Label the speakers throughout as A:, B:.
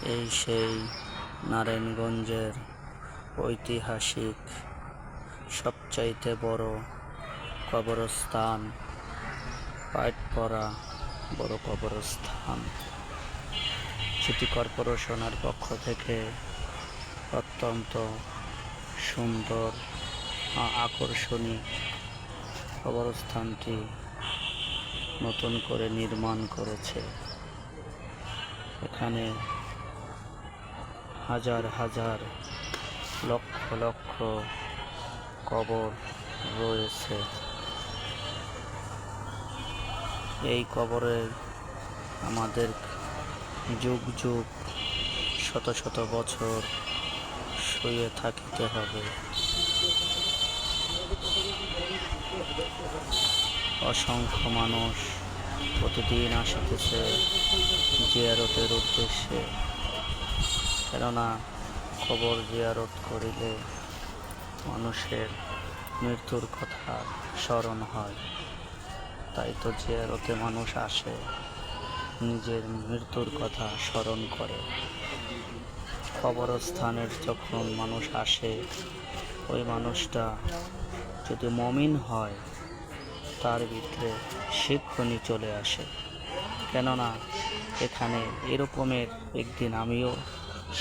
A: এই সেই নারায়ণগঞ্জের ঐতিহাসিক সবচাইতে বড় কবরস্থান, পাইটপাড়া বড় কবরস্থান। সিটি কর্পোরেশনের পক্ষ থেকে অত্যন্ত সুন্দর আকর্ষণীয় কবরস্থানটি নতুন করে নির্মাণ করেছে। এখানে হাজার হাজার লক্ষ লক্ষ কবর রয়েছে। এই কবরে আমাদের যুগ যুগ শত শত বছর শুয়ে থাকিতে হবে। অসংখ্য মানুষ প্রতিদিন আসিতেছে জিয়ারতের উদ্দেশ্যে, কেননা কবর জিয়ারত করিলে মানুষের মৃত্যুর কথা স্মরণ হয়। তাই তো জিয়ারতে মানুষ আসে, নিজের মৃত্যুর কথা স্মরণ করে। কবরস্থানের যখন মানুষ আসে, ওই মানুষটা যদি মুমিন হয় তার ভিতরে শিক্ষণী চলে আসে। কেননা এখানে এরকমের একদিন আমিও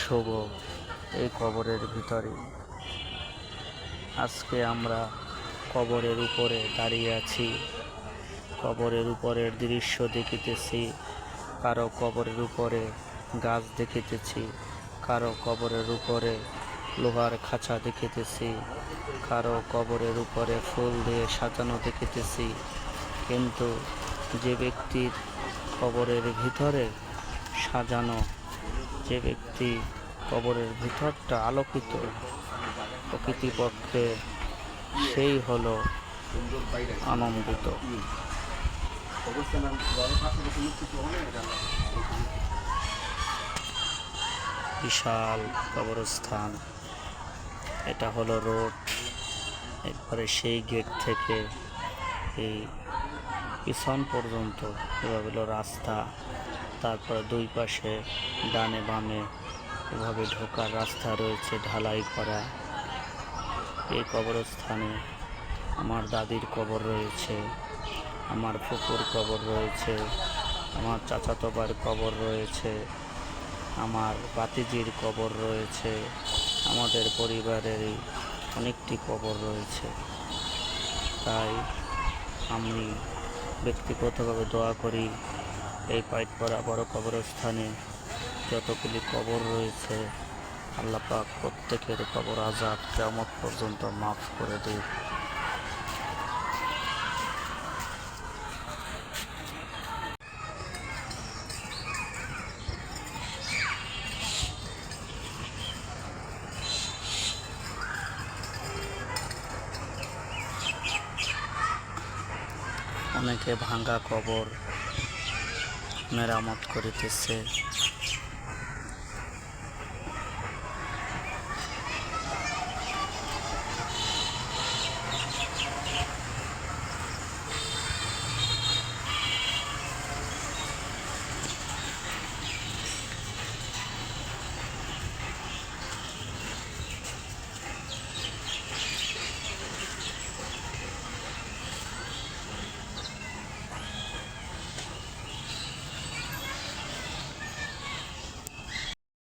A: শোব এই কবরের ভিতরে। আজকে আমরা কবরের উপরে দাঁড়িয়ে আছি, কবরের উপরের দৃশ্য দেখিতেছি। কারো কবরের উপরে গাছ দেখিতেছি, কারো কবরের উপরে লোহার খাঁচা দেখিতেছি, কারো কবরের উপরে ফুল দিয়ে সাজানো দেখিতেছি। কিন্তু যে ব্যক্তির কবরের ভিতরে সাজানো, যে ব্যক্তি কবরের ভিতরটা আলোকিত, প্রকৃতিপক্ষে সেই হলো আনন্দিত। বিশাল কবরস্থান, এটা হলো রোড। একবারে সেই গেট থেকে এই পিছন পর্যন্ত এভাবে হলো রাস্তা। তারপরে দুই পাশে ডানে বামে এভাবে ঢোকার রাস্তা রয়েছে, ঢালাই করা। এই কবরস্থানে আমার দাদির কবর রয়েছে, আমার ফুপুর কবর রয়েছে, আমার চাচাতো ভাইয়ের কবর রয়েছে, আমার ভাতিজির কবর রয়েছে, আমাদের পরিবারেরই অনেকটি কবর রয়েছে। তাই আমি ব্যক্তিগতভাবে দোয়া করি, এই পাইটপাড়া বড় কবরস্থানে যতগুলি কবর রয়েছে আল্লাহ পাক প্রত্যেকের কবর আযাব কিয়ামত পর্যন্ত মাফ করে দিন। অনেকে ভাঙ্গা কবর মেরামত করিতেছে।